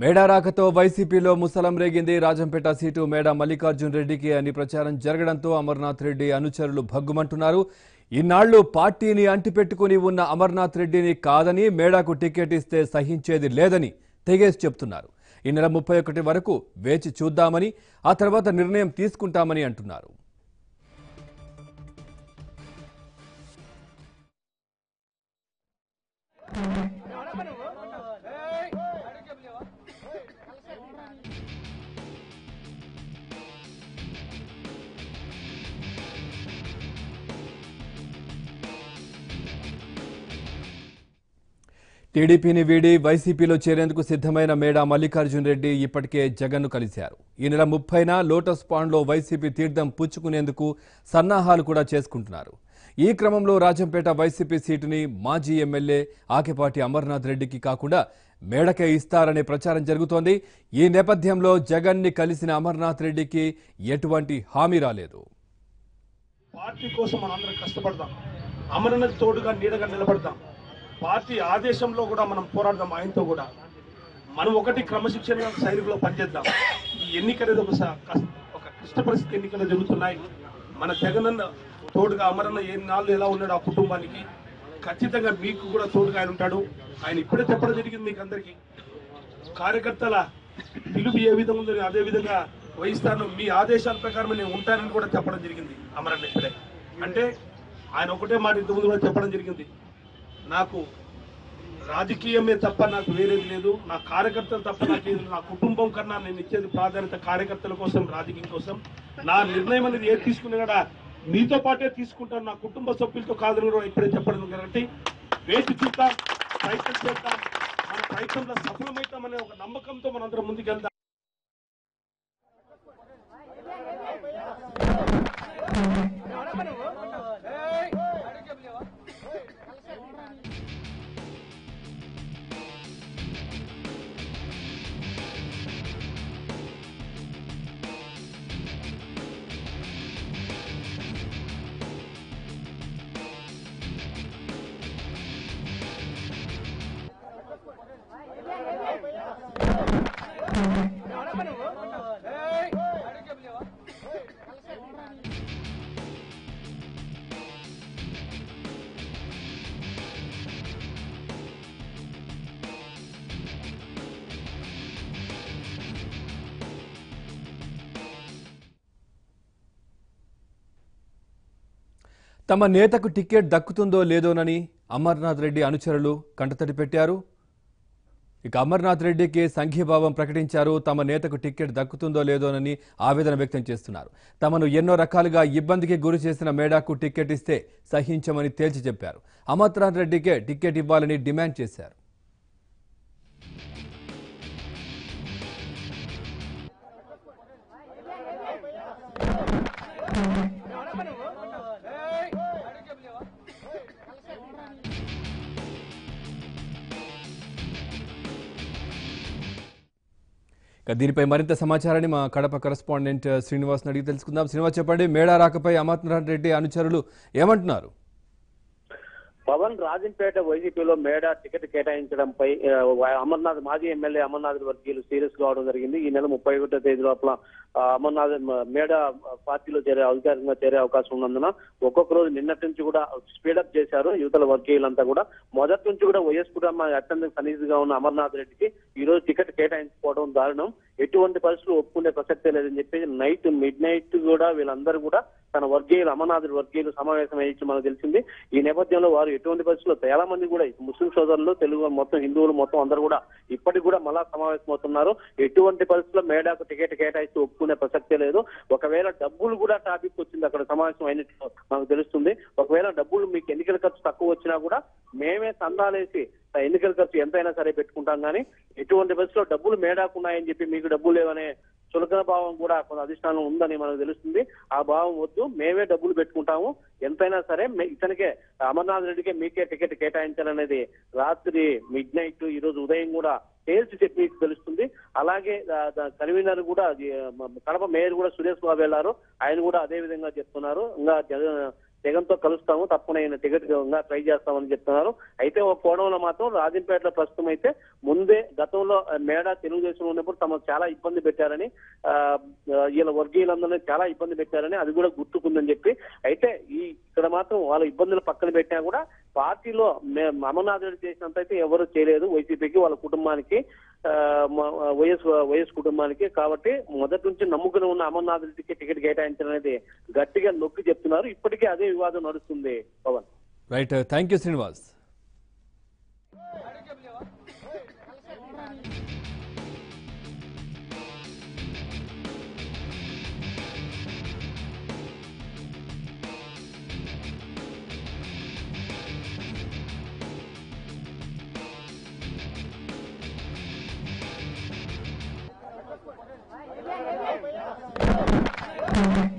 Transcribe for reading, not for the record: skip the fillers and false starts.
మేడా రాకతో వైసీపీలో ముసలం రేగింది. రాజంపేట సీటు మేడా మల్లికార్జున్ రెడ్డికి అని ప్రచారం జరగడంతో అమర్నాథ్ రెడ్డి అనుచరులు భగ్గుమంటున్నారు. ఇన్నాళ్లు పార్టీని అంటిపెట్టుకుని ఉన్న అమర్నాథ్ రెడ్డిని కాదని మేడాకు టికెట్ ఇస్తే సహించేది లేదని తెగేసి చెప్తున్నారు. ఈ నెల 31 వరకు వేచి చూద్దామని, ఆ తర్వాత నిర్ణయం తీసుకుంటామని అంటున్నారు. టీడీపీని వీడి వైసీపీలో చేరేందుకు సిద్ధమైన మేడా మల్లికార్జున్ రెడ్డి ఇప్పటికే జగన్ను కలిశారు. ఈ నెల 30న లోటస్ పాండ్లో వైసీపీ తీర్థం పుచ్చుకునేందుకు సన్నాహాలు కూడా చేసుకుంటున్నారు. ఈ క్రమంలో రాజంపేట వైసీపీ సీటుని మాజీ ఎమ్మెల్యే ఆకెపాటి అమర్నాథ్ రెడ్డికి కాకుండా మేడకే ఇస్తారనే ప్రచారం జరుగుతోంది. ఈ నేపథ్యంలో జగన్ని కలిసిన అమర్నాథ్ రెడ్డికి ఎటువంటి హామీ రాలేదు. పార్టీ కోసం మనందరం కష్టపడదాం, అమర్నాథ్ తోడుగా నీడగా నిలబడదాం, పార్టీ ఆదేశంలో కూడా మనం పోరాడదాం. ఆయనతో కూడా మనం ఒకటి క్రమశిక్షణ సైనికులో పనిచేద్దాం. ఈ ఎన్నికలు ఒక క్లిష్ట పరిస్థితి ఎన్నికలు జరుగుతున్నాయి. మన జగనన్న తోడుగా అమరన్న ఏ నాళ్ళు ఎలా ఉన్నాడు ఆ కుటుంబానికి, ఖచ్చితంగా మీకు కూడా తోడుగా ఆయన ఉంటాడు. ఆయన ఇప్పుడే చెప్పడం జరిగింది మీకు అందరికీ. కార్యకర్తల పిలుపు ఏ విధంగా ఉందో అదే విధంగా వహిస్తాను, మీ ఆదేశాల ప్రకారం నేను ఉంటానని కూడా చెప్పడం జరిగింది అమరన్న ఇప్పుడే. అంటే ఆయన ఒకటే మాట ఇంతకుముందు కూడా చెప్పడం జరిగింది, నాకు రాజకీయమే తప్ప నాకు వేరేది లేదు, నా కార్యకర్తలు తప్ప నాకు ఏది, నా కుటుంబం కన్నా నేను ఇచ్చేది ప్రాధాన్యత కార్యకర్తల కోసం, రాజకీయం కోసం. నా నిర్ణయం అనేది ఏది తీసుకునే కూడా మీతో పాటే తీసుకుంటాను, నా కుటుంబ సభ్యులతో కాదని కూడా ఇప్పుడే చెప్పడం. కాబట్టి వేచి చూద్దాం, ప్రయత్నం చేద్దాం, మన ప్రయత్నంలో సఫలమవుతామనే ఒక నమ్మకంతో మనందరం ముందుకెళ్దాం. తమ నేతకు టికెట్ దక్కుతుందో లేదోనని అమర్నాథ్ రెడ్డి అనుచరులు కంటతడి పెట్టారు. ఇక అమర్నాథ్ రెడ్డికి సంఘీభావం ప్రకటించారు. తమ నేతకు టికెట్ దక్కుతుందో లేదోనని ఆవేదన వ్యక్తం చేస్తున్నారు. తమను ఎన్నో రకాలుగా ఇబ్బందికి గురి చేసిన మేడాకు టికెట్ ఇస్తే సహించమని తేల్చి చెప్పారు. అమర్నాథ్ రెడ్డికే టికెట్ ఇవ్వాలని డిమాండ్ చేశారు. దీనిపై మరింత సమాచారాన్ని మా కడప కరెస్పాండెంట్ శ్రీనివాస్ అడిగి తెలుసుకుందాం. శ్రీనివాస్, చెప్పండి, మేడా రాకపై అమర్నాథ్ రెడ్డి అనుచరులు ఏమంటున్నారు? పవన్, రాజంపేట వైసీపీలో మేడా టికెట్ కేటాయించడంపై మాజీ ఎమ్మెల్యే అమర్నాథ్ వర్గీయులు సీరియస్ కావడం జరిగింది. ఈ నెల 31వ తేదీ లోపల అమర్నాథ్ మేడా పార్టీలో అధికారికంగా చేరే అవకాశం ఉన్నందున ఒక్కొక్క రోజు నిన్నటి నుంచి కూడా స్పీడప్ చేశారు యువతల వర్గీయులంతా కూడా. మొదటి నుంచి కూడా వైఎస్ కుటుంబ అత్యంత సన్నిధిగా ఉన్న అమర్నాథ్ రెడ్డికి ఈ రోజు టికెట్ కేటాయించుకోవడం దారుణం, ఎటువంటి పరిస్థితులు ఒప్పుకునే ప్రసక్తే లేదని చెప్పి మిడ్ నైట్ కూడా వీళ్ళందరూ కూడా తన వర్గీయులు అమర్నాథ్ వర్గీయులు సమావేశం అయ్యి మనకు తెలిసింది. ఈ నేపథ్యంలో వారు ఎటువంటి పరిస్థితుల్లో చాలా మంది కూడా ముస్లిం సోదరులు, తెలుగు మొత్తం హిందువులు మొత్తం అందరూ కూడా ఇప్పటికి కూడా మళ్ళా సమావేశం అవుతున్నారు. ఎటువంటి పరిస్థితుల్లో మేడాకు టికెట్ కేటాయిస్తూ ఒప్పుకునే ప్రసక్తే లేదు. ఒకవేళ డబ్బులు కూడా టాపిక్ వచ్చింది అక్కడ సమావేశం అయినట్టు మనకు తెలుస్తుంది. ఒకవేళ డబ్బులు మీకు ఎన్నికల ఖర్చు తక్కువ వచ్చినా కూడా మేమే సందాలేసి ఎన్నికల ఖర్చు ఎంతైనా సరే పెట్టుకుంటాం, కానీ ఎటువంటి పరిస్థితుల్లో డబ్బులు మేడాకున్నాయని చెప్పి మీకు డబ్బులు లేవనే చులకన భావం కూడా కొంత అధిష్టానం ఉందని మనకు తెలుస్తుంది. ఆ భావం వద్దు, మేమే డబ్బులు పెట్టుకుంటాము, ఎంతైనా సరే ఇతనికే అమర్నాథ్ రెడ్డికే మీకే టికెట్ కేటాయించాలనేది రాత్రి మిడ్ నైట్ ఈ రోజు ఉదయం కూడా తేల్చి చెప్పి తెలుస్తుంది. అలాగే కన్వీనర్ కూడా కడప మేయర్ కూడా సురేష్ బాబు వెళ్లారు, ఆయన కూడా అదే విధంగా చెప్తున్నారు. ఇంకా జగన్ తో కలుస్తాము, తప్పకుండా ఆయన టికెట్ ట్రై చేస్తామని చెప్తున్నారు. అయితే ఒక కోణంలో మాత్రం రాజంపేటలో ప్రస్తుతం అయితే ముందే గతంలో మేడా తెలుగుదేశంలో ఉన్నప్పుడు తమకు చాలా ఇబ్బంది పెట్టారని, వీళ్ళ వర్గీయులందరినీ చాలా ఇబ్బంది పెట్టారని అది కూడా గుర్తుకుందని చెప్పి, అయితే ఇక్కడ మాత్రం వాళ్ళ ఇబ్బందులు పక్కన పెట్టినా కూడా పార్టీలో అమర్నాథ్ రెడ్డి చేసినంత అయితే ఎవరు చేయలేదు వైసీపీకి, వాళ్ళ కుటుంబానికి, వైఎస్ కుటుంబానికి. కాబట్టి మొదటి నుంచి నమ్ముకుని ఉన్న అమర్నాథ్ రెడ్డికి టికెట్ కేటాయించడం అనేది గట్టిగా నొక్కి చెప్తున్నారు. ఇప్పటికే అదే వివాదం నడుస్తుంది. Pawan, right, thank you Srinivas. Thank you.